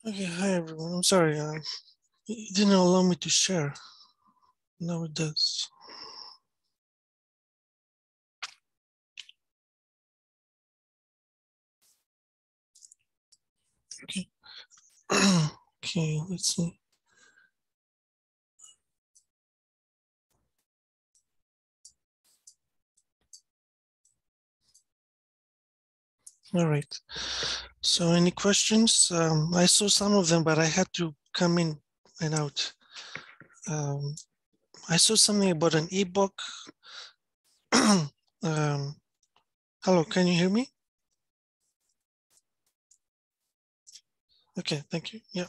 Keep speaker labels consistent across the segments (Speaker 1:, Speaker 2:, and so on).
Speaker 1: Okay, hi everyone. I'm sorry, it didn't allow me to share. Now it does. Okay. Okay, let's see. All right. So any questions? I saw some of them, but I had to come in and out. I saw something about an ebook. Hello, can you hear me? Okay, thank you. Yeah.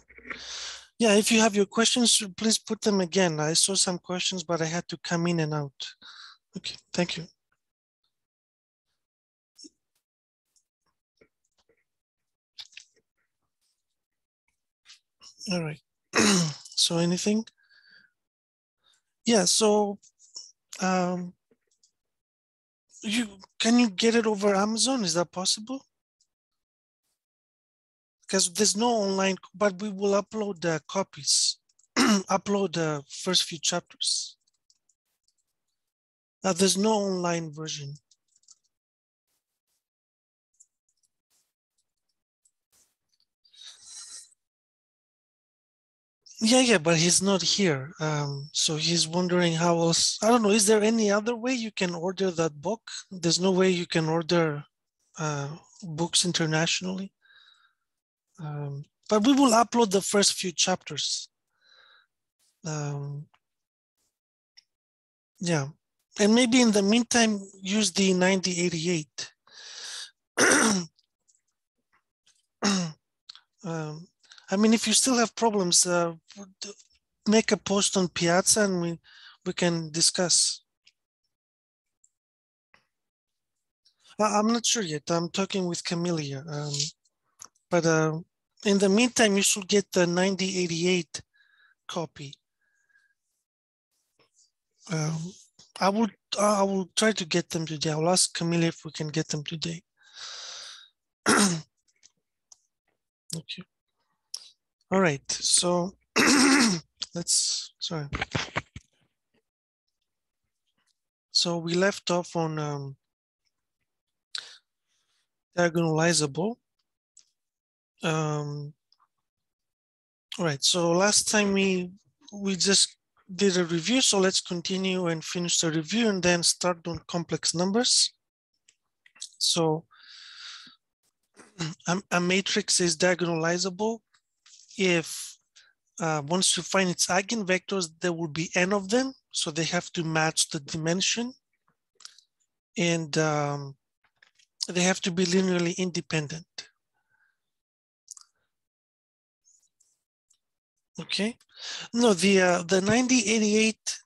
Speaker 1: Yeah, if you have your questions, please put them again. I saw some questions, but I had to come in and out. Okay, thank you. All right. So anything? Yeah, so can you get it over Amazon? Is that possible? Because there's no online, but we will upload the copies, upload the first few chapters. There's no online version. Yeah, but he's not here. So he's wondering how else. I don't know. Is there any other way you can order that book? There's no way you can order books internationally. But we will upload the first few chapters. Yeah. And maybe in the meantime, use the 9088. I mean, if you still have problems, make a post on Piazza and we can discuss. I'm not sure yet. I'm talking with Camelia. But in the meantime, you should get the 9088 copy. I will try to get them today. I'll ask Camelia if we can get them today. Okay. All right. So sorry. So we left off on diagonalizable. All right. So last time we just did a review. So let's continue and finish the review and then start on complex numbers. So a matrix is diagonalizable if once you find its eigenvectors, there will be n of them. So they have to match the dimension. And they have to be linearly independent. Okay. No, the 9088,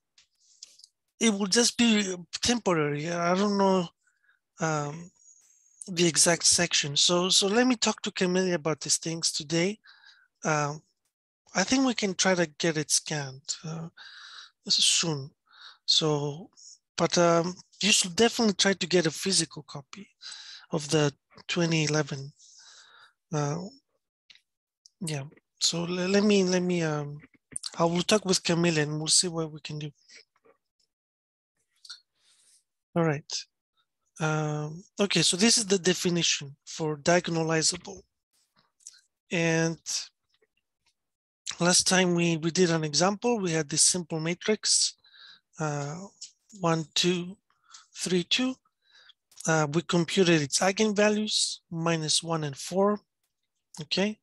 Speaker 1: it will just be temporary. I don't know the exact section. So let me talk to Camelia about these things today. I think we can try to get it scanned soon. So, but you should definitely try to get a physical copy of the 2011. Yeah. So let me I will talk with Camille and we'll see what we can do. All right. Okay, so this is the definition for diagonalizable. And last time we did an example, we had this simple matrix, 1, 2, 3, 2. We computed its eigenvalues, -1 and 4. Okay,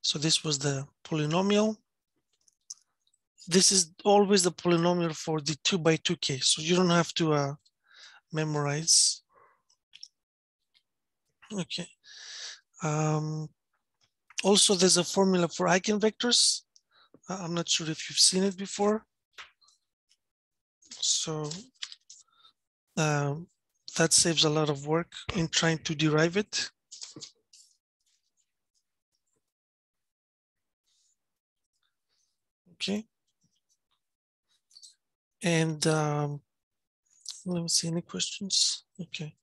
Speaker 1: so this was the polynomial. This is always the polynomial for the 2 by 2 case, so you don't have to memorize. Okay. Also, there's a formula for eigenvectors. I'm not sure if you've seen it before. So that saves a lot of work in trying to derive it. Okay. And let me see, any questions? Okay.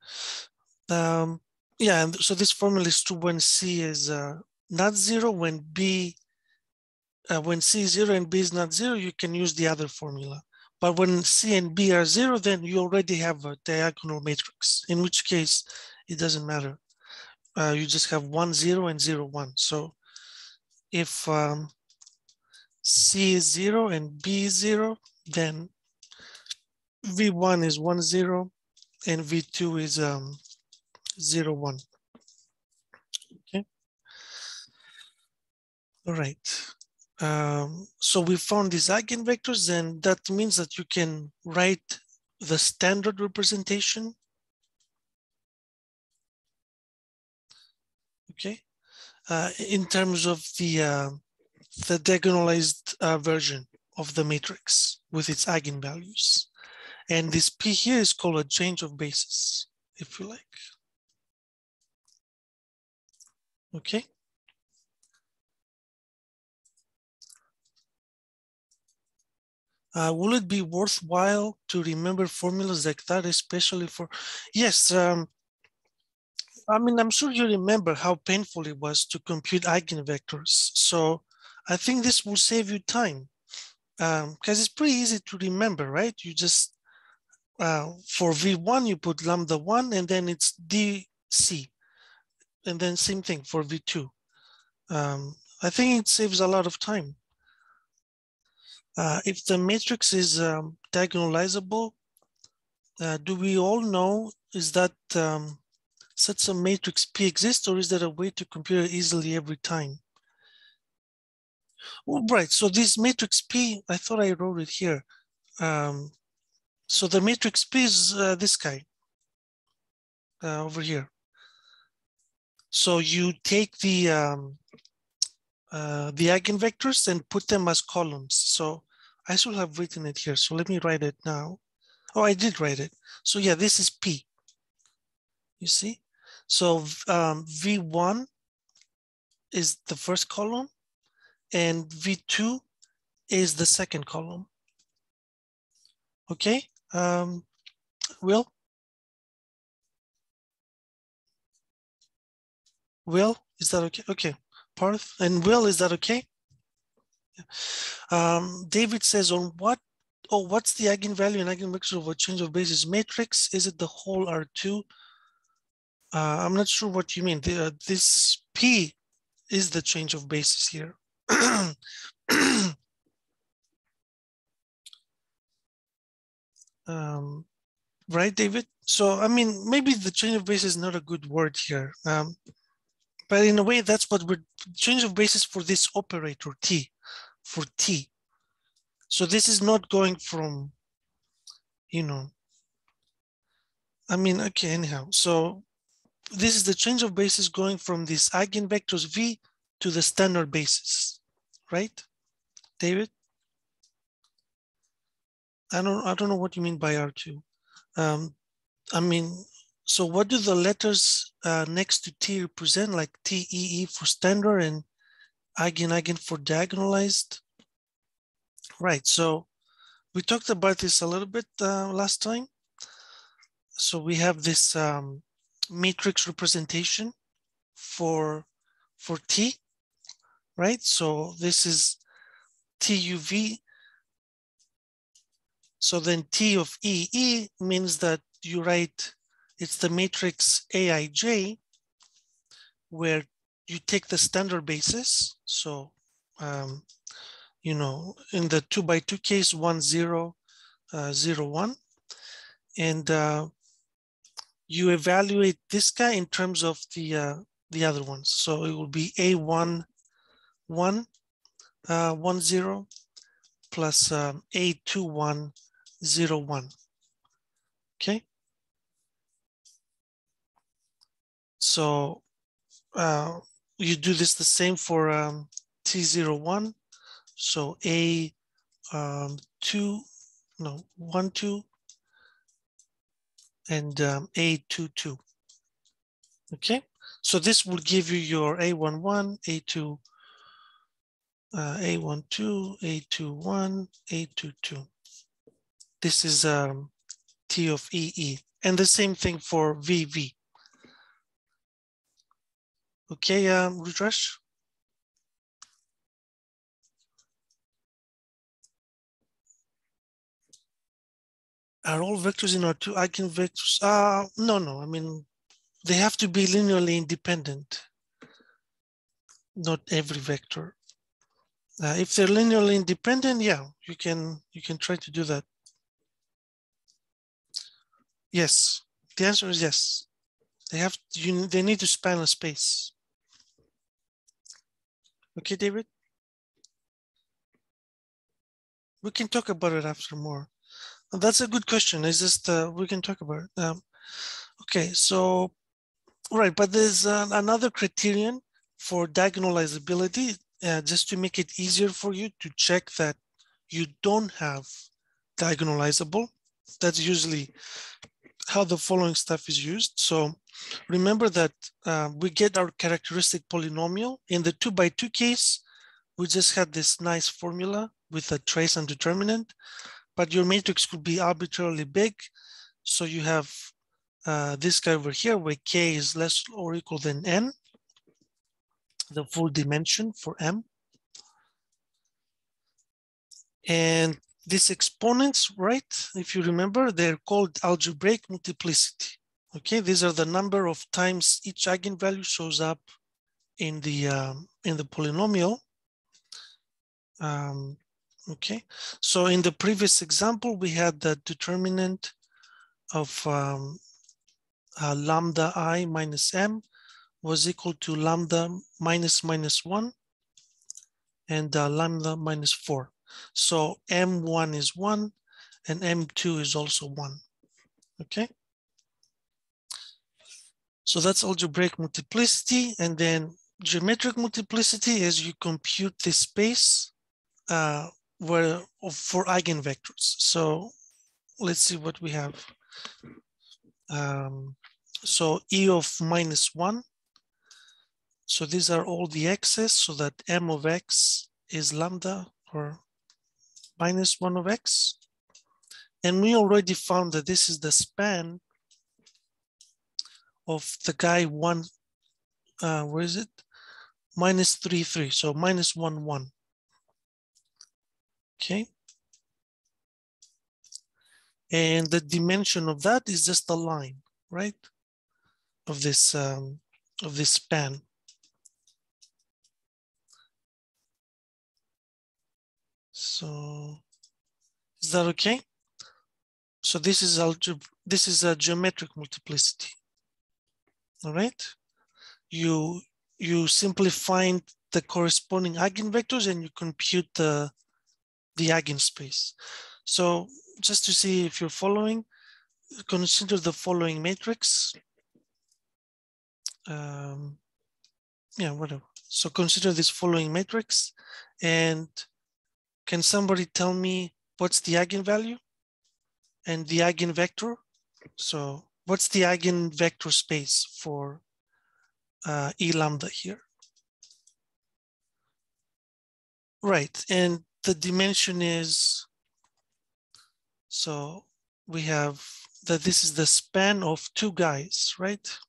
Speaker 1: Yeah, and so this formula is true when C is not 0, when B when C is 0 and B is not 0, you can use the other formula. But when C and B are 0, then you already have a diagonal matrix, in which case it doesn't matter. You just have 1, 0 and 0, 1. So if C is 0 and B is 0, then V1 is 1, 0 and V2 is 0, 1. Okay. All right. So we found these eigenvectors, and that means that you can write the standard representation. Okay. In terms of the diagonalized version of the matrix with its eigenvalues. And this P here is called a change of basis, if you like. Okay. Will it be worthwhile to remember formulas like that, especially for, yes, I mean, I'm sure you remember how painful it was to compute eigenvectors. So I think this will save you time because it's pretty easy to remember, right? You just, for V1, you put lambda 1 and then it's DC. And then same thing for V2. I think it saves a lot of time. If the matrix is diagonalizable, do we all know, is that such a matrix P exists, or is there a way to compute it easily every time? Well, right, so this matrix P, I thought I wrote it here. So the matrix P is this guy over here. So you take the eigenvectors and put them as columns. So I should have written it here. So let me write it now. Oh, I did write it. So yeah, this is P. You see? So V1 is the first column and V2 is the second column. Okay, Will? Will, is that okay? Okay, Parth and Will, is that okay? David says on what, oh, what's the eigenvalue and eigenvector of a change of basis matrix? Is it the whole R2? I'm not sure what you mean. This P is the change of basis here. Right, David? So, I mean, maybe the change of basis is not a good word here. But in a way, that's what we're, change of basis for this operator T, for T. So this is not going from, you know, I mean, okay, anyhow. So this is the change of basis going from these eigenvectors V to the standard basis, right, David? I don't know what you mean by R2. I mean, so what do the letters next to T represent, like TEE for standard and eigen for diagonalized? Right, so we talked about this a little bit last time. So we have this matrix representation for T, right? So this is TUV. So then T of EE means that you write, it's the matrix AIJ, where you take the standard basis. So, you know, in the 2x2 case, 1, 0, 0, 1. And you evaluate this guy in terms of the other ones. So it will be A1, 1, 1, 0, plus A2, 1, 0, 1. Okay. So you do this the same for T01. So A 2, no, 1, 2, and A2, 2. Okay. So this will give you your A11, A2, A12, A21, A22. This is T of EE. And the same thing for VV. Okay, Rudrash? Are all vectors in R2 eigenvectors? No. I mean, they have to be linearly independent. Not every vector. If they're linearly independent, yeah, you can try to do that. Yes, the answer is yes. They need to span a space. Okay, David? We can talk about it after more. That's a good question. It's just we can talk about it. Okay, so right, but there's another criterion for diagonalizability, just to make it easier for you to check that you don't have diagonalizable. That's usually how the following stuff is used. So remember that we get our characteristic polynomial. In the 2x2 case, we just had this nice formula with a trace and determinant, but your matrix could be arbitrarily big. So you have this guy over here where k is less or equal than n, the full dimension for m. And these exponents, right, if you remember, they're called algebraic multiplicity. Okay, these are the number of times each eigenvalue shows up in the polynomial. Okay, so in the previous example, we had the determinant of lambda I minus m was equal to lambda minus 1 and lambda minus 4. So m1 is 1 and m2 is also 1. Okay. So that's algebraic multiplicity. And then geometric multiplicity is you compute the space for eigenvectors. So let's see what we have. So E of minus 1. So these are all the x's, so that m of x is lambda or minus 1 of x. And we already found that this is the span of the guy 1, where is it? Minus 3, 3, so minus 1, 1. Okay. And the dimension of that is just a line, right? Of this span. So is that okay? So this is a geometric multiplicity. All right. You simply find the corresponding eigenvectors and you compute the eigenspace. So just to see if you're following, consider the following matrix. Yeah, whatever. So consider this following matrix, and can somebody tell me what's the eigenvalue and the eigenvector? So what's the eigenvector space for E lambda here? Right, and the dimension is, so we have that this is the span of two guys, right?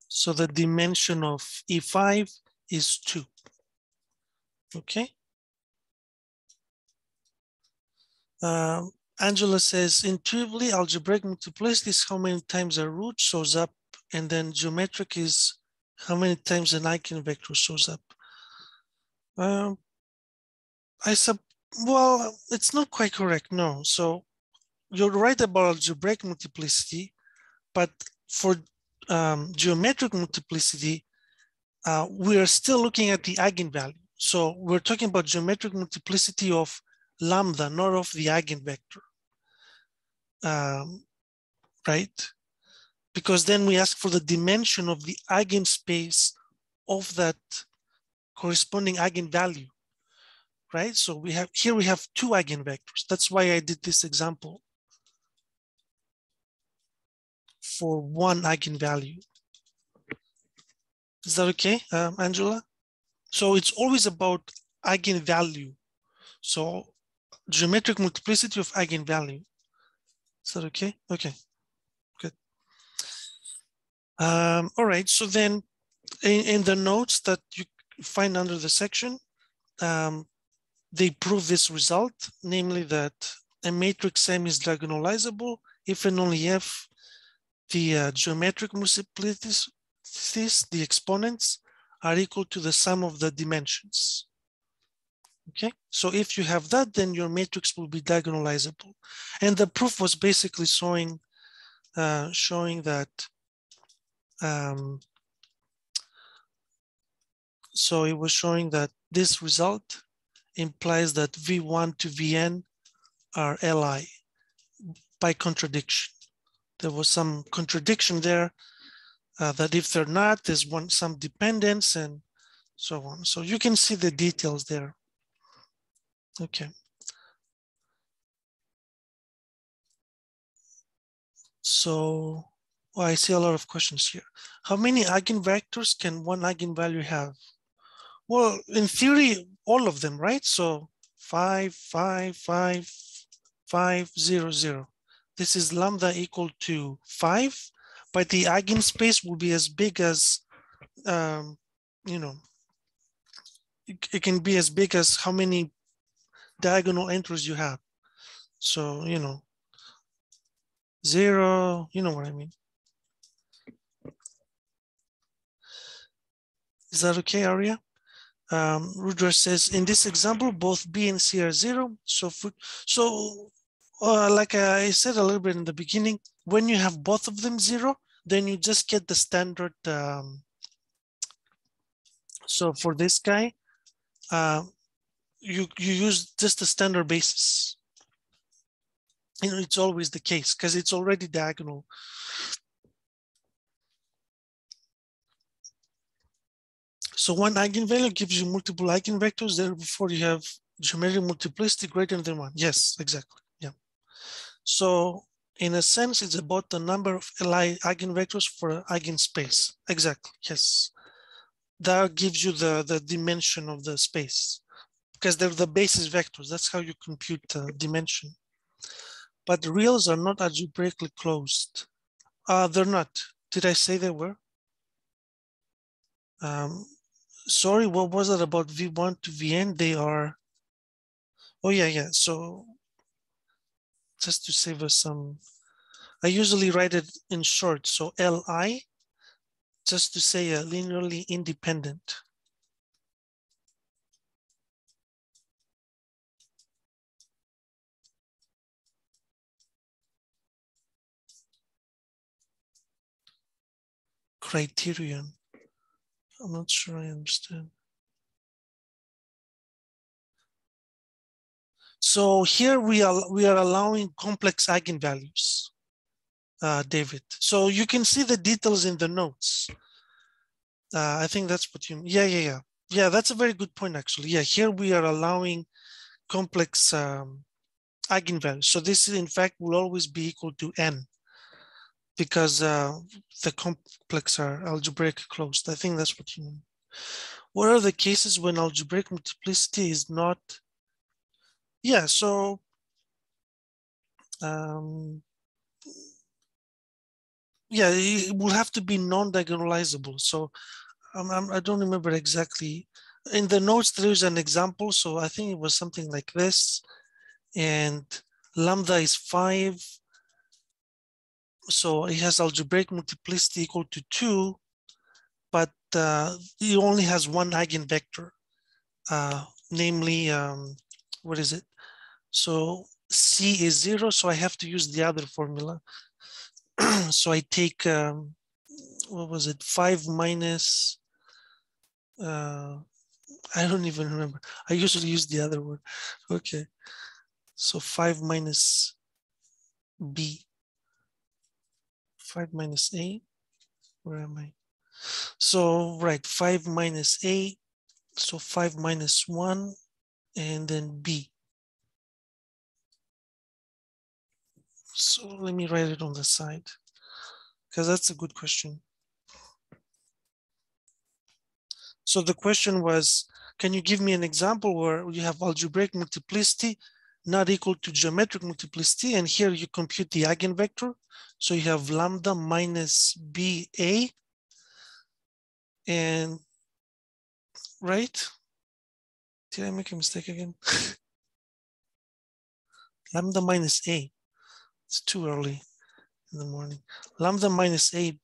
Speaker 1: So the dimension of E5 is 2, okay? Angela says, intuitively, algebraic multiplicity is how many times a root shows up, and then geometric is how many times an eigenvector shows up. Well, it's not quite correct, no. So you're right about algebraic multiplicity, but for geometric multiplicity, we are still looking at the eigenvalue. So we're talking about geometric multiplicity of lambda, not of the eigenvector, right? Because then we ask for the dimension of the eigenspace of that corresponding eigenvalue, right? So we have two eigenvectors. That's why I did this example for one eigenvalue. Is that okay, Angela? So it's always about eigenvalue. So geometric multiplicity of eigenvalue. Is that okay? Okay, good. All right, so then in the notes that you find under the section, they prove this result, namely that a matrix M is diagonalizable if and only if the geometric multiplicities, the exponents, are equal to the sum of the dimensions. Okay, so if you have that, then your matrix will be diagonalizable. And the proof was basically showing that so it was showing that this result implies that V1 to Vn are Li by contradiction. There was some contradiction there that if they're not, there's some dependence and so on. So you can see the details there. Okay. So I see a lot of questions here. How many eigenvectors can one eigenvalue have? Well, in theory, all of them, right? So 5, 5, 5, 5, 0, 0. This is lambda equal to 5, but the eigenspace will be as big as, you know, it can be as big as how many diagonal entries you have. So, you know, 0, you know what I mean. Is that okay, Aria? Rudra says, in this example, both B and C are 0. So like I said a little bit in the beginning, when you have both of them 0, then you just get the standard. So for this guy, you use just the standard basis. You know, it's always the case because it's already diagonal. So one eigenvalue gives you multiple eigenvectors. Therefore, you have geometric multiplicity greater than 1. Yes, exactly. Yeah. So in a sense, it's about the number of Li eigenvectors for an eigenspace. Exactly. Yes. That gives you the dimension of the space because they're the basis vectors. That's how you compute dimension. But reals are not algebraically closed. They're not. Did I say they were? Sorry, what was it about V1 to Vn? They are, oh yeah. So just to save us some, I usually write it in short. So Li, just to say linearly independent. Criterion. I'm not sure I understand. So here we are allowing complex eigenvalues, David. So you can see the details in the notes. I think that's what you, yeah. Yeah, that's a very good point, actually. Yeah, here we are allowing complex eigenvalues. So this, in fact, will always be equal to n because the complex are algebraic closed. I think that's what you mean. What are the cases when algebraic multiplicity is not? Yeah, so yeah, it will have to be non-diagonalizable. So I don't remember exactly. In the notes, there is an example. So I think it was something like this. And lambda is 5. So it has algebraic multiplicity equal to 2, but it only has one eigenvector, namely, what is it? So C is 0, so I have to use the other formula. So I take, what was it? 5 minus, I don't even remember. I usually use the other one. Okay. So 5 minus B. 5 minus A. Where am I? So, right, 5 minus A. So 5 minus 1, and then B. So let me write it on the side, because that's a good question. So the question was, can you give me an example where you have algebraic multiplicity not equal to geometric multiplicity, and here you compute the eigenvector. So you have lambda minus BA, and right? Did I make a mistake again? Lambda minus A. It's too early in the morning. Lambda minus A,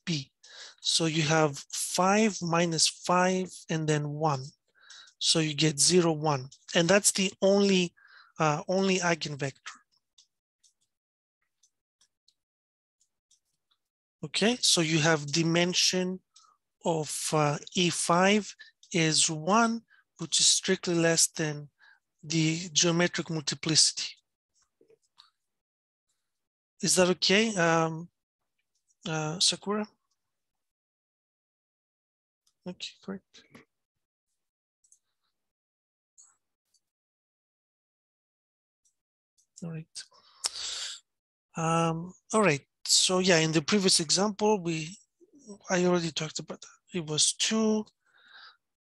Speaker 1: B. So you have 5 minus 5 and then 1. So you get 0, 1. And that's the only eigenvector. Okay, so you have dimension of E5 is 1, which is strictly less than the geometric multiplicity. Is that okay, Sakura? Okay, great. All right. All right. So yeah, in the previous example, I already talked about that. It was 2.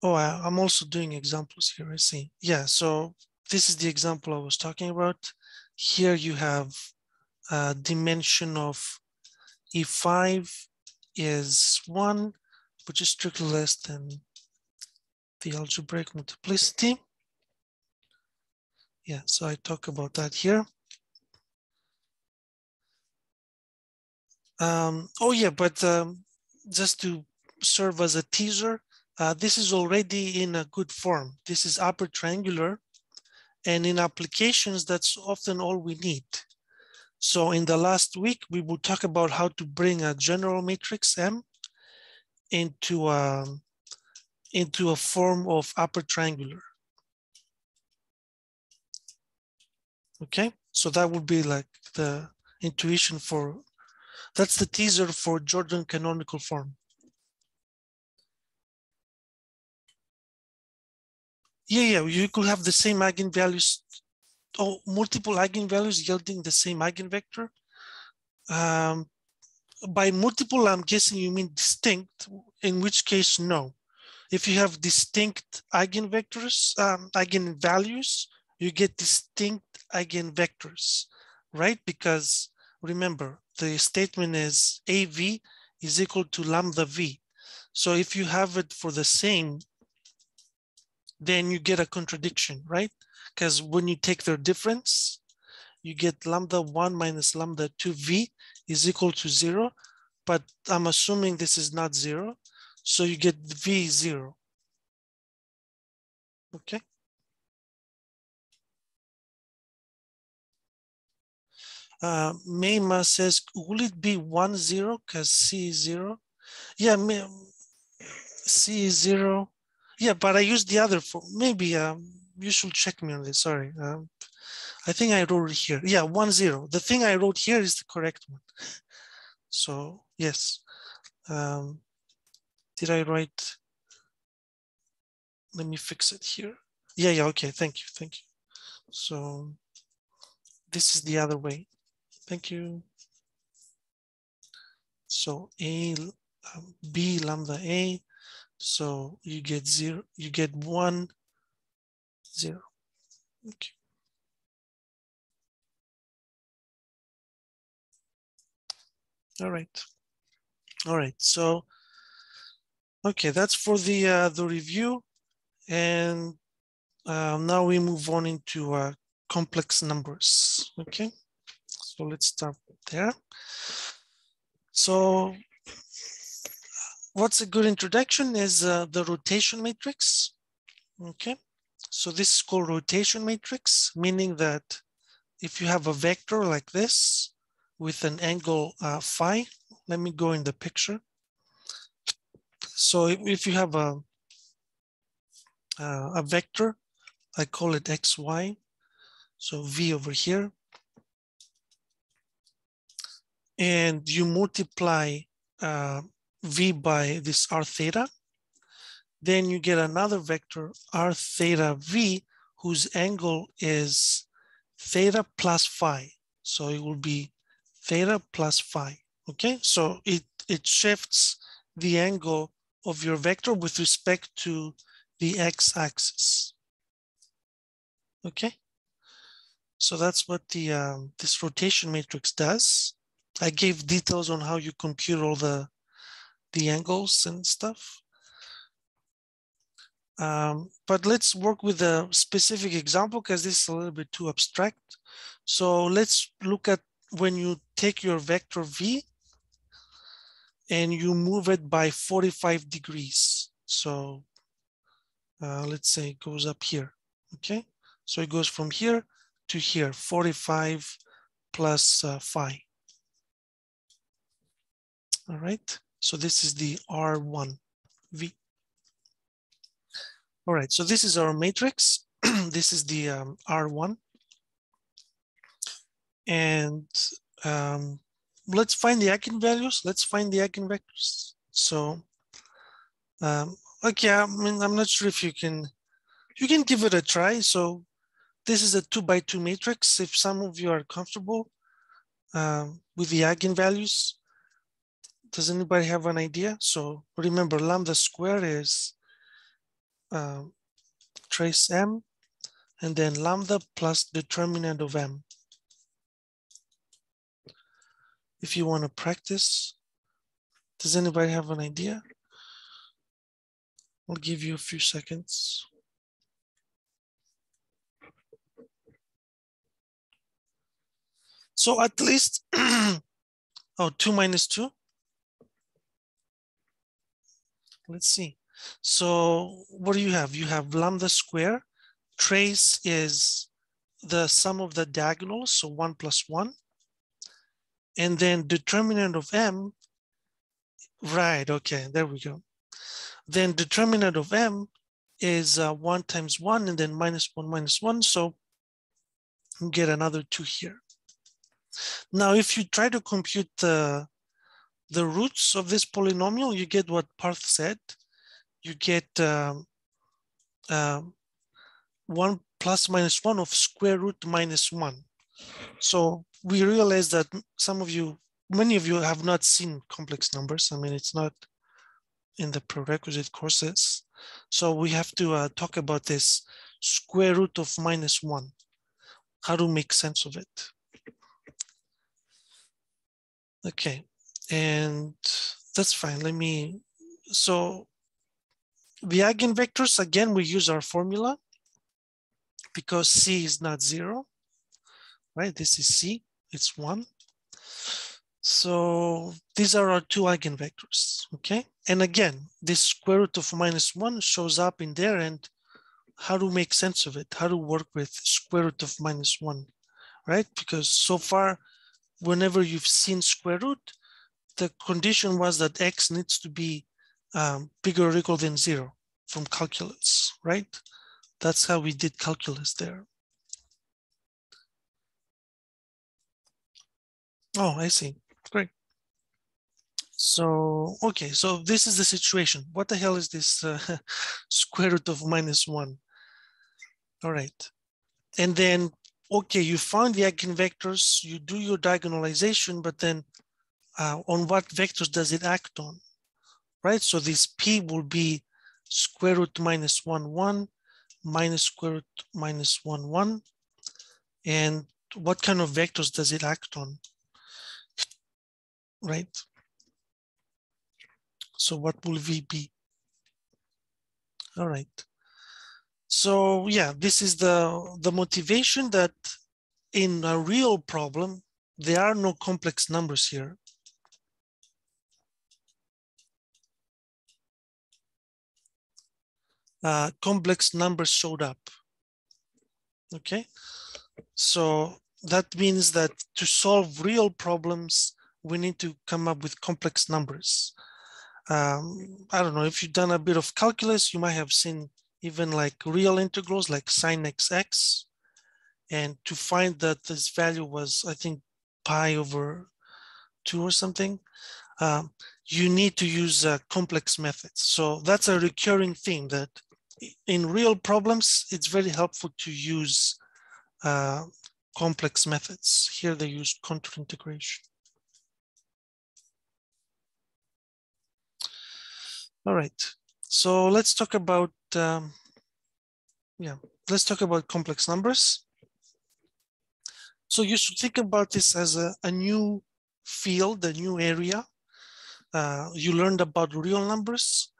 Speaker 1: Oh, I'm also doing examples here. I see. Yeah. So this is the example I was talking about. Here you have a dimension of E5 is 1, which is strictly less than the algebraic multiplicity. Yeah, so I talk about that here. Oh yeah, but just to serve as a teaser, this is already in a good form. This is upper triangular, and in applications, that's often all we need. So in the last week, we will talk about how to bring a general matrix M into a form of upper triangular. Okay, so that would be like the intuition for, that's the teaser for Jordan canonical form. Yeah, you could have the same eigenvalues, or multiple eigenvalues yielding the same eigenvector. By multiple, I'm guessing you mean distinct, in which case, no. If you have distinct eigenvectors, eigenvalues, you get distinct eigenvectors, right? Because remember, the statement is AV is equal to lambda V. So if you have it for the same, then you get a contradiction, right? Because when you take their difference, you get lambda 1 minus lambda 2V is equal to 0. But I'm assuming this is not 0. So you get V 0. Okay. Mayma says, will it be 1, 0? Because C is 0. Yeah, C is 0. Yeah, but I used the other form. Maybe you should check me on this. Sorry. I think I wrote it here. Yeah, 1, 0. The thing I wrote here is the correct one. So yes. Did I write? Let me fix it here. Yeah, okay. Thank you. So this is the other way. Thank you. So B lambda A. So you get 0, you get 1, 0. Okay. All right. So, okay, that's for the review. And now we move on into complex numbers. Okay. So let's start there. So what's a good introduction is the rotation matrix. Okay. So this is called rotation matrix, meaning that if you have a vector like this with an angle phi, let me go in the picture. So if you have a vector, I call it xy, so V over here, and you multiply V by this r theta, then you get another vector r theta V whose angle is theta plus phi. So it will be theta plus phi. Okay, so it shifts the angle of your vector with respect to the x-axis. Okay, so that's what the this rotation matrix does. I gave details on how you compute all the angles and stuff. But let's work with a specific example because this is a little bit too abstract. So let's look at when you take your vector V and you move it by 45 degrees. So let's say it goes up here, okay? So it goes from here to here, 45 plus phi. All right, so this is the R1 V. All right, so this is our matrix. This is the R1. And let's find the eigenvalues. Let's find the eigenvectors. So, okay, I mean, I'm not sure if you can give it a try. So this is a 2x2 matrix. If some of you are comfortable with the eigenvalues, does anybody have an idea? So remember, lambda square is trace M, and then lambda plus determinant of M. If you want to practice, does anybody have an idea? I'll give you a few seconds. So at least, oh, 2 minus 2. Let's see. So what do you have? You have lambda square. Trace is the sum of the diagonals, so 1 plus 1. And then determinant of M, right, okay, there we go. Then determinant of M is 1 times 1 and then minus 1, so you get another 2 here. Now, if you try to compute the roots of this polynomial, you get what Parth said. You get 1 plus minus 1 of square root minus 1. So we realize that many of you have not seen complex numbers. I mean, it's not in the prerequisite courses. So we have to talk about this square root of minus 1, how to make sense of it. Okay, and that's fine. So the eigenvectors, again, we use our formula because C is not 0, right? This is C, it's 1. So these are our 2 eigenvectors, okay? And again, this square root of minus 1 shows up in there, and how to make sense of it, how to work with square root of minus 1, right? Because so far, whenever you've seen square root, the condition was that X needs to be bigger or equal than 0 from calculus, right? That's how we did calculus there. Oh, I see. Great. So, okay, so this is the situation. What the hell is this square root of minus 1? All right. And then, okay, you found the eigenvectors, you do your diagonalization, but then on what vectors does it act on, right? So this P will be square root minus 1, 1, minus square root minus 1, 1. And what kind of vectors does it act on, right? So what will V be? All right. So yeah, this is the motivation that in a real problem, there are no complex numbers here. Complex numbers showed up. Okay, so that means that to solve real problems, we need to come up with complex numbers. I don't know, if you've done a bit of calculus, you might have seen even like real integrals like sine xx. And to find that this value was, I think, pi over 2 or something, you need to use complex methods. So that's a recurring theme, that in real problems, it's very helpful to use complex methods. Here they use contour integration. All right, so let's talk about, let's talk about complex numbers. So you should think about this as a new field, a new area. You learned about real numbers.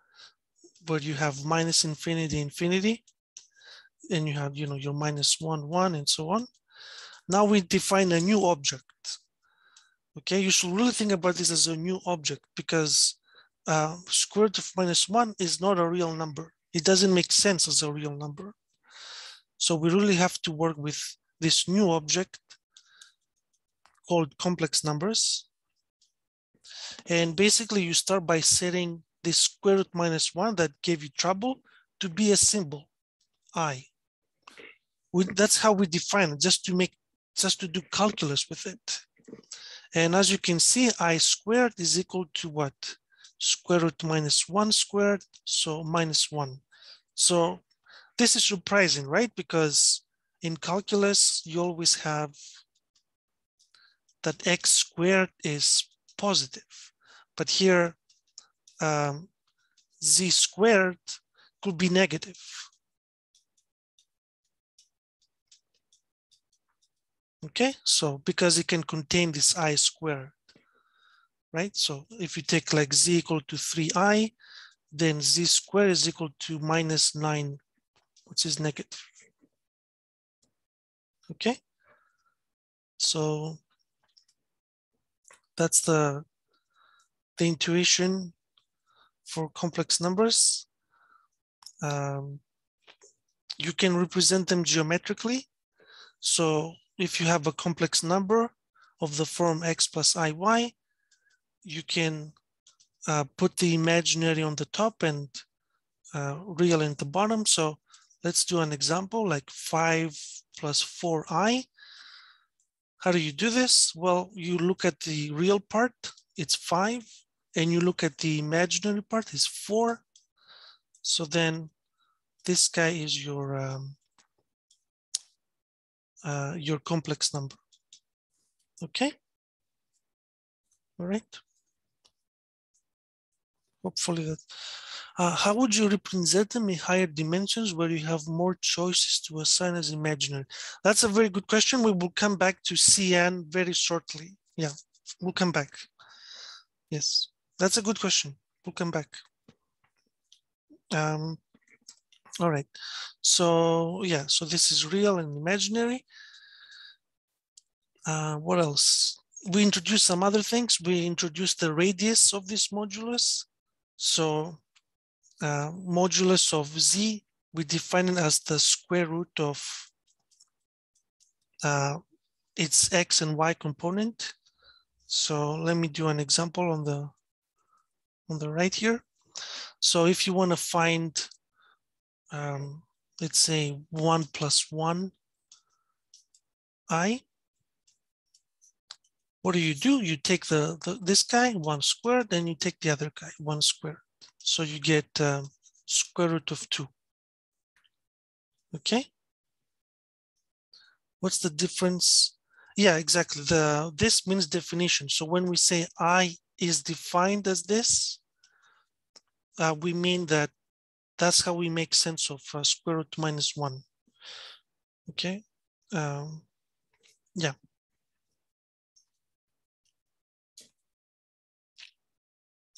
Speaker 1: where you have minus infinity, infinity, and you have, your minus 1, 1, and so on. Now we define a new object. Okay, you should really think about this as a new object because square root of minus 1 is not a real number. It doesn't make sense as a real number. So we really have to work with this new object called complex numbers. And basically you start by setting this square root minus 1 that gave you trouble to be a symbol, I. That's how we define it, just to do calculus with it. And as you can see, I squared is equal to what? Square root minus 1 squared, so minus 1. So this is surprising, right? Because in calculus, you always have that x squared is positive. But here, z squared could be negative. Okay, so because it can contain this I squared, right? So if you take like z equal to 3i, then z squared is equal to minus 9, which is negative. Okay, so that's the intuition for complex numbers. You can represent them geometrically. So if you have a complex number of the form x plus iy, you can put the imaginary on the top and real in the bottom. So let's do an example like 5 plus 4i. How do you do this? Well, you look at the real part, it's 5, and you look at the imaginary part, it's 4. So then this guy is your complex number. Okay. All right. Hopefully that. How would you represent them in higher dimensions where you have more choices to assign as imaginary? That's a very good question. We will come back to CN very shortly. Yeah, we'll come back. Yes, that's a good question. We'll come back. All right. So yeah, so this is real and imaginary. What else? We introduced some other things. We introduced the radius of this modulus. So modulus of z, we define it as the square root of its x and y component. So let me do an example on the right here. So if you want to find, let's say 1 plus 1 I, what do? You take this guy, 1 squared, then you take the other guy, 1 squared. So you get square root of 2. Okay. What's the difference? Yeah, exactly. This means definition. So when we say I is defined as this, we mean that's how we make sense of square root minus 1. Okay. Yeah.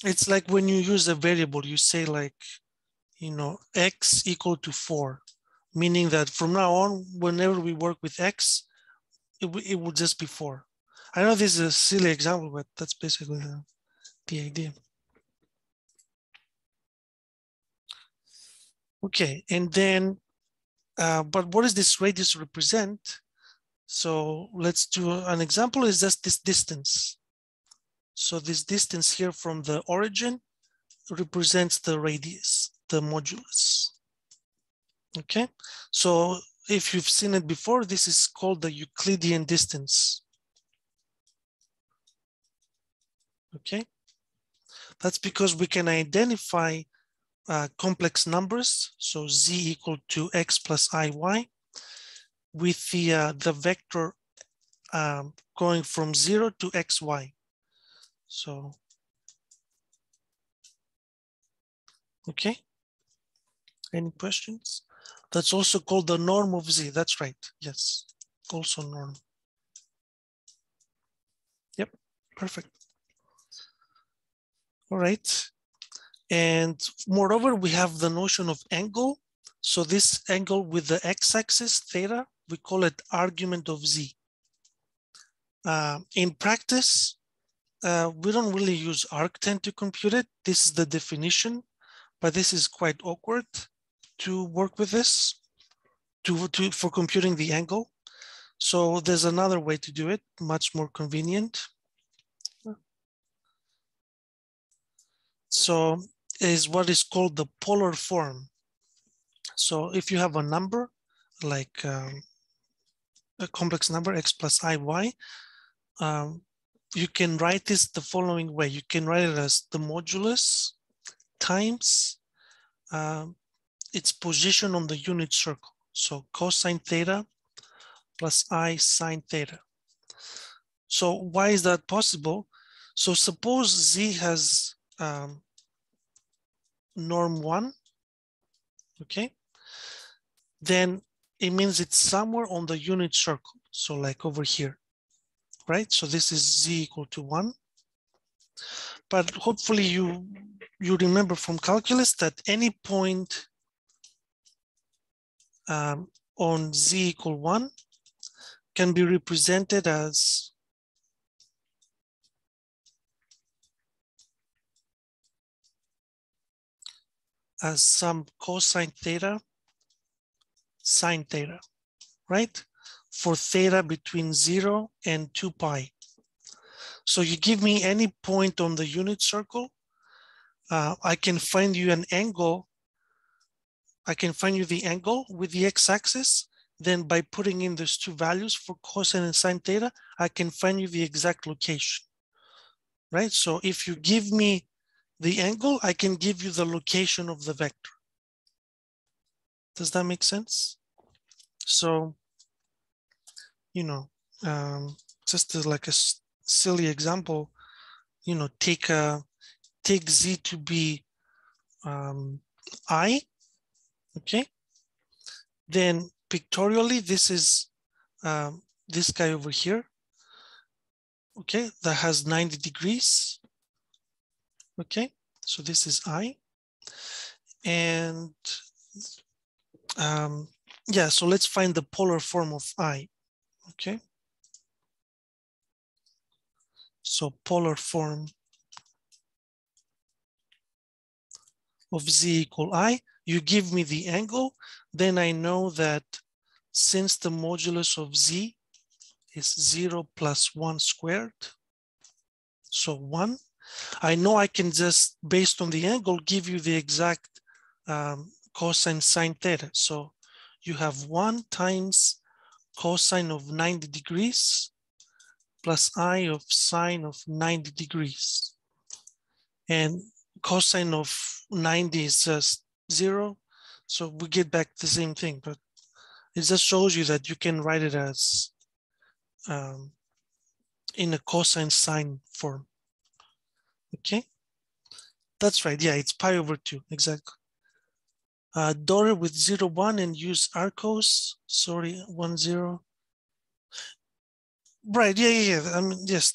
Speaker 1: It's like when you use a variable, you say like, x equal to 4, meaning that from now on, whenever we work with x, it will just be 4. I know this is a silly example, but that's basically the idea. Okay, and then, but what does this radius represent? So let's do an example is just this distance. So this distance here from the origin represents the radius, the modulus. Okay, so if you've seen it before, this is called the Euclidean distance. Okay, that's because we can identify complex numbers, so z equal to x plus iy, with the vector going from 0 to xy. So, okay, any questions? That's also called the norm of z. That's right. Yes, also norm. Yep, perfect. All right. And moreover, we have the notion of angle. So this angle with the x-axis, theta, we call it argument of z. In practice, we don't really use arctan to compute it. This is the definition, but this is quite awkward to work with this for computing the angle. So there's another way to do it, much more convenient. So is what is called the polar form. So if you have a number like a complex number x plus iy, you can write this the following way. You can write it as the modulus times its position on the unit circle. So cosine theta plus I sine theta. So why is that possible? So suppose z has norm 1, okay? Then it means it's somewhere on the unit circle. So like over here, right? So this is z equal to 1. But hopefully you remember from calculus that any point on z equal 1 can be represented as some cosine theta, sine theta, right? For theta between 0 and 2 pi. So you give me any point on the unit circle, I can find you an angle. I can find you the angle with the x-axis. Then by putting in those two values for cosine and sine theta, I can find you the exact location, right? So if you give me the angle, I can give you the location of the vector. Does that make sense? So, you know, just like a silly example, you know, take z to be I, okay? Then pictorially, this is this guy over here, okay, that has 90 degrees, okay? So this is I. And yeah, so let's find the polar form of I, okay? So polar form of z equal I, you give me the angle, then I know that since the modulus of z is 0 plus 1 squared, so 1, I know I can just, based on the angle, give you the exact cosine sine theta. So you have 1 times cosine of 90 degrees plus I of sine of 90 degrees. And cosine of 90 is just 0. So we get back the same thing, but it just shows you that you can write it as in a cosine sine form. Okay, that's right. Yeah, it's pi over 2, exactly. Daughter with 0, 1 and use Arcos. Sorry, 1, 0. Right, yeah. I mean, yes,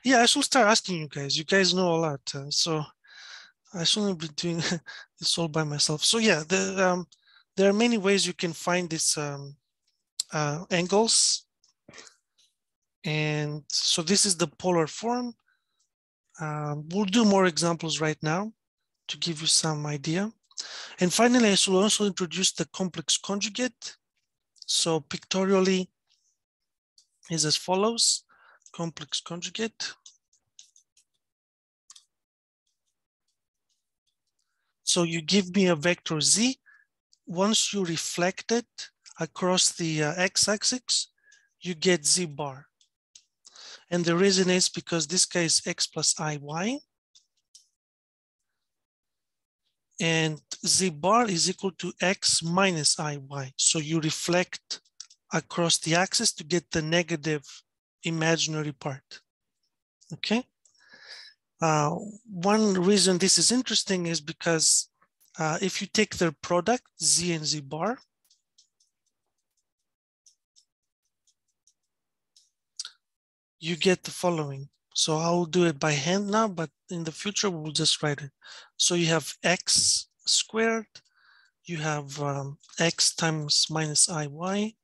Speaker 1: yeah, I should start asking you guys. You guys know a lot, so I shouldn't be doing this all by myself. So yeah, there are many ways you can find these angles. And so this is the polar form. We'll do more examples right now to give you some idea. And finally, I should also introduce the complex conjugate. So pictorially is as follows: complex conjugate. So you give me a vector z. Once you reflect it across the x-axis, you get z bar. And the reason is because this guy is x plus iy. And z bar is equal to x minus iy. So you reflect across the axis to get the negative imaginary part, okay? One reason this is interesting is because if you take their product, z and z bar, you get the following. So I'll do it by hand now, but in the future, we'll just write it. So you have x squared, you have x times minus iy,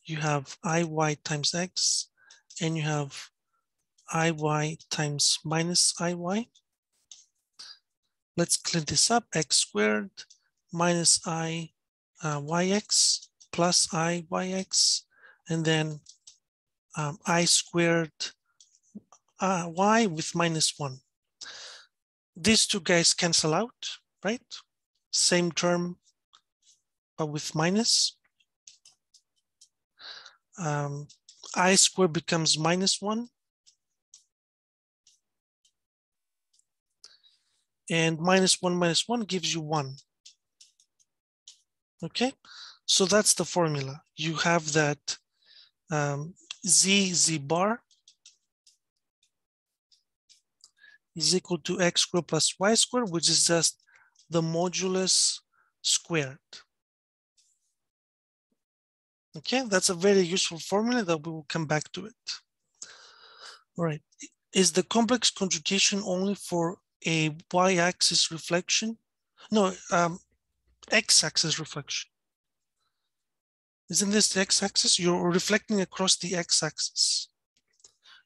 Speaker 1: you have iy times x, and you have iy times minus iy. Let's clean this up. X squared minus yx plus iyx, and then I squared y with minus 1. These two guys cancel out, right? Same term, but with minus. I squared becomes minus 1. And minus 1 gives you 1. Okay, so that's the formula. You have that z bar is equal to x squared plus y squared, which is just the modulus squared. Okay, that's a very useful formula that we will come back to it. All right, is the complex conjugation only for a y-axis reflection? No, x-axis reflection. Isn't this the x-axis? You're reflecting across the x-axis.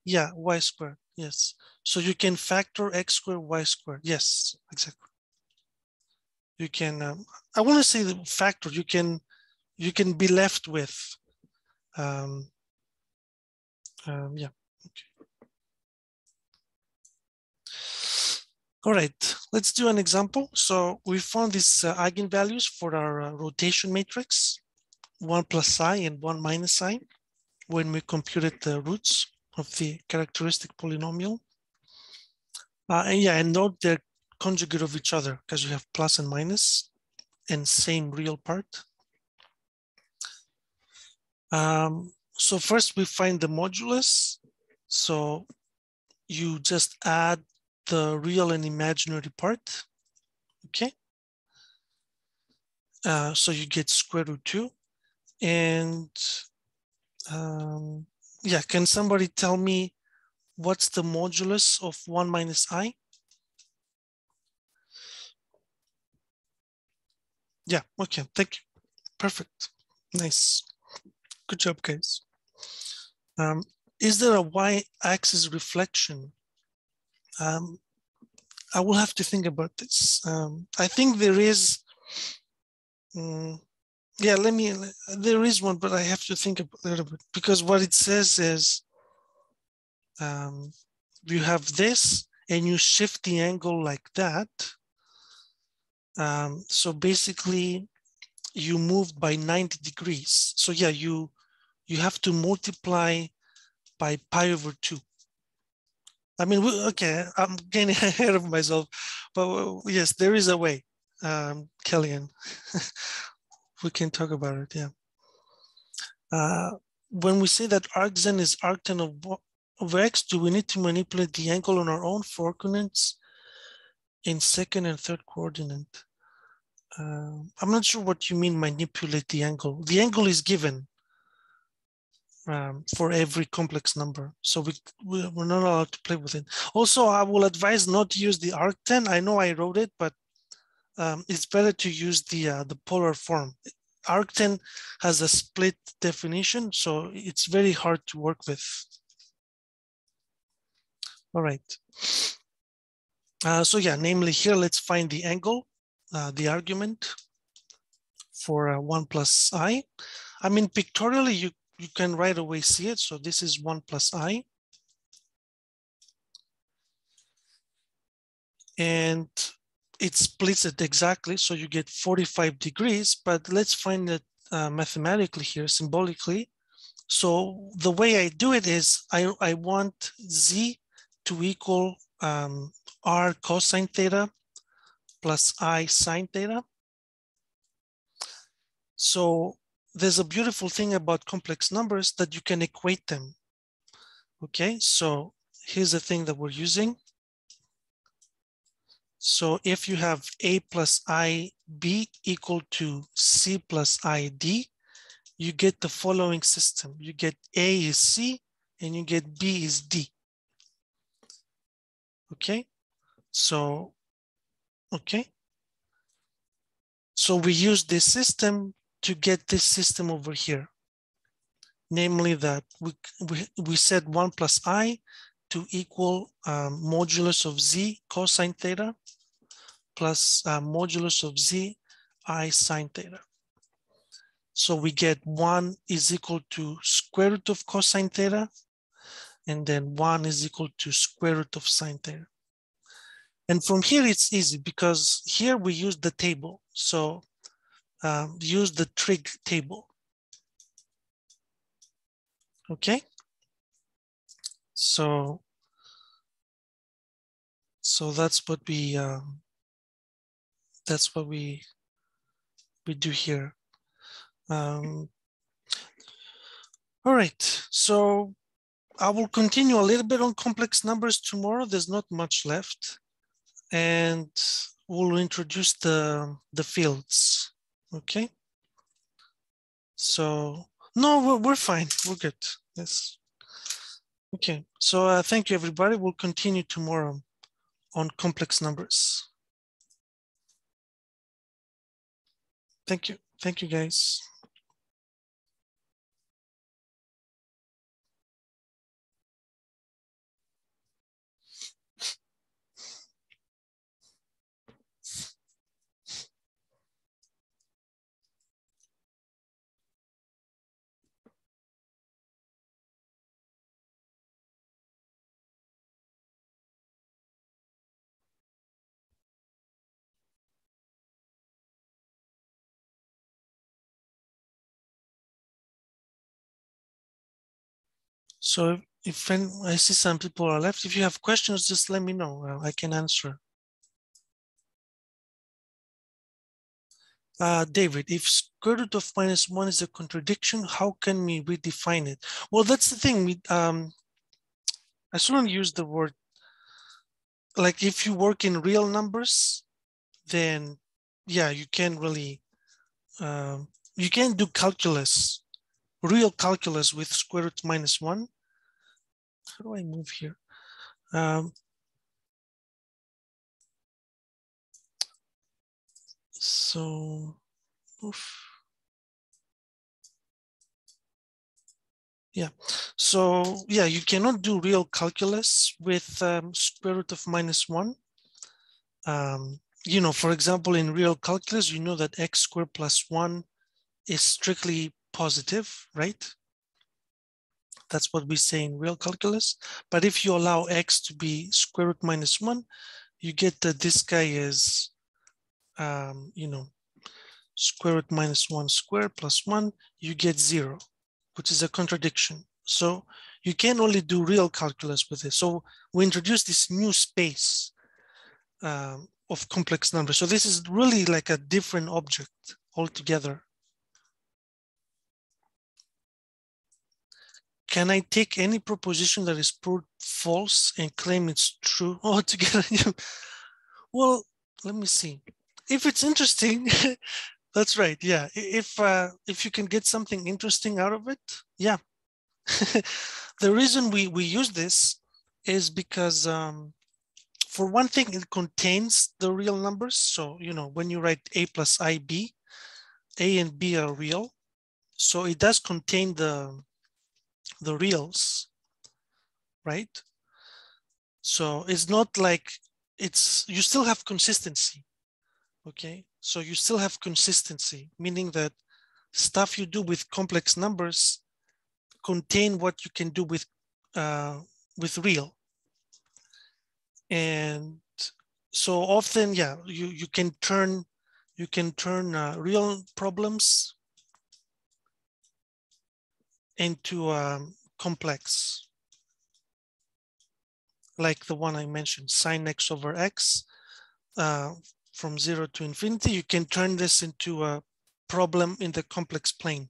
Speaker 1: Yeah, y squared, yes. So you can factor x squared, y squared. Yes, exactly. You can, I want to say the factor, you can be left with, yeah, okay. All right, let's do an example. So we found these eigenvalues for our rotation matrix, 1 plus I and 1 minus I, when we computed the roots of the characteristic polynomial. And yeah, and note they're conjugate of each other because you have plus and minus and same real part. So first we find the modulus. So you just add the real and imaginary part, okay? So you get square root 2. And yeah, can somebody tell me what's the modulus of 1 minus I? Yeah, okay, thank you. Perfect, nice. Good job, guys. Is there a y-axis reflection? I will have to think about this. I think there is, yeah, there is one, but I have to think a little bit because what it says is you have this and you shift the angle like that. So basically you moved by 90 degrees. So yeah, you have to multiply by pi over 2. I mean, okay, I'm getting ahead of myself, but yes, there is a way, Kellyanne. We can talk about it, yeah. When we say that arczen is arctan of x, do we need to manipulate the angle on our own for coordinates in second and third coordinate? I'm not sure what you mean manipulate the angle. The angle is given for every complex number. So we're not allowed to play with it. Also, I will advise not to use the arctan. I know I wrote it, but it's better to use the polar form. Arctan has a split definition, so it's very hard to work with. All right. So yeah, namely here, let's find the angle, the argument for 1 plus I. I mean, pictorially, you can right away see it. So this is 1 plus I. And it splits it exactly. So you get 45 degrees, but let's find it mathematically here, symbolically. So the way I do it is I want Z to equal R cosine theta plus I sine theta. So there's a beautiful thing about complex numbers that you can equate them. Okay, so here's the thing that we're using. So if you have A plus IB equal to C plus ID, you get the following system. You get A is C and you get B is D. Okay, so, okay. So we use this system to get this system over here. Namely that we set 1 plus I to equal modulus of z cosine theta plus modulus of z I sine theta. So we get 1 is equal to square root of cosine theta, and then 1 is equal to square root of sine theta. And from here, it's easy because here we use the table. So use the trig table. Okay. So that's what we do here. All right. So I will continue a little bit on complex numbers tomorrow. There's not much left, and we'll introduce the fields. Okay. So no, we're fine. We're good. Yes. Okay. So thank you, everybody. We'll continue tomorrow on complex numbers. Thank you. Thank you, guys. So if I see some people are left, if you have questions, just let me know. I can answer. David, if square root of -1 is a contradiction, how can we redefine it? Well, that's the thing. I shouldn't use the word, like if you work in real numbers, then yeah, you can really, you can do calculus, real calculus with square root -1. How do I move here? So, oof. Yeah, so yeah, you cannot do real calculus with square root of -1. You know, for example, in real calculus, you know that x squared plus 1 is strictly positive, right? That's what we say in real calculus. But if you allow x to be square root -1, you get that this guy is, you know, square root -1 squared plus 1, you get 0, which is a contradiction. So you can only do real calculus with this. So we introduce this new space of complex numbers. So this is really like a different object altogether. Can I take any proposition that is proved false and claim it's true altogether? Well, let me see. If it's interesting, that's right. Yeah. If you can get something interesting out of it, yeah. The reason we use this is because for one thing, it contains the real numbers. So, you know, when you write a plus ib, a and b are real. So it does contain the reals, right? So it's not like you still have consistency, okay? So you still have consistency, meaning that stuff you do with complex numbers contain what you can do with real. And so often, yeah, you can turn real problems into complex, like the one I mentioned, sine x over x from 0 to infinity. You can turn this into a problem in the complex plane.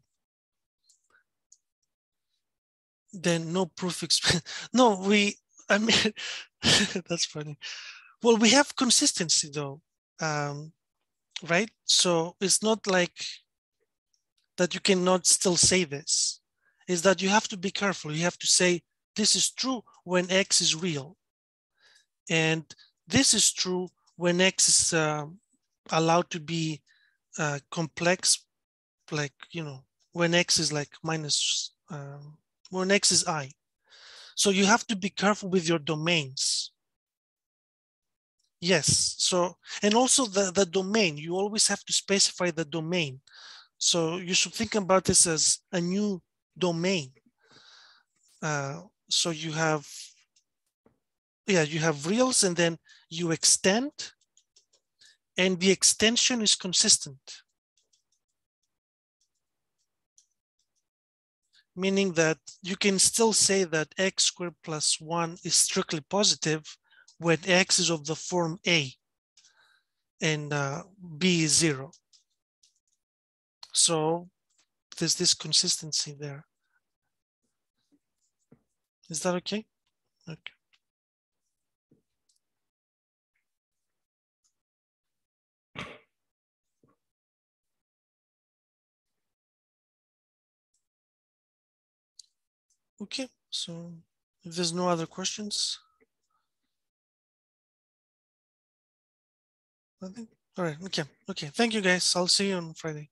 Speaker 1: Then no proof no, I mean, that's funny. Well, we have consistency though, right? So it's not like that you cannot still say this. Is that you have to be careful. You have to say this is true when x is real. And this is true when X is allowed to be complex, like, when X is like minus, when X is I. So you have to be careful with your domains. Yes, so, and also the domain, you always have to specify the domain. So you should think about this as a new domain. So you have, you have reals, and then you extend, and the extension is consistent. Meaning that you can still say that x squared plus 1 is strictly positive when x is of the form A and B is 0. So there's this consistency there. Is that okay? Okay. Okay, so if there's no other questions, I think, all right, okay. Thank you guys. I'll see you on Friday.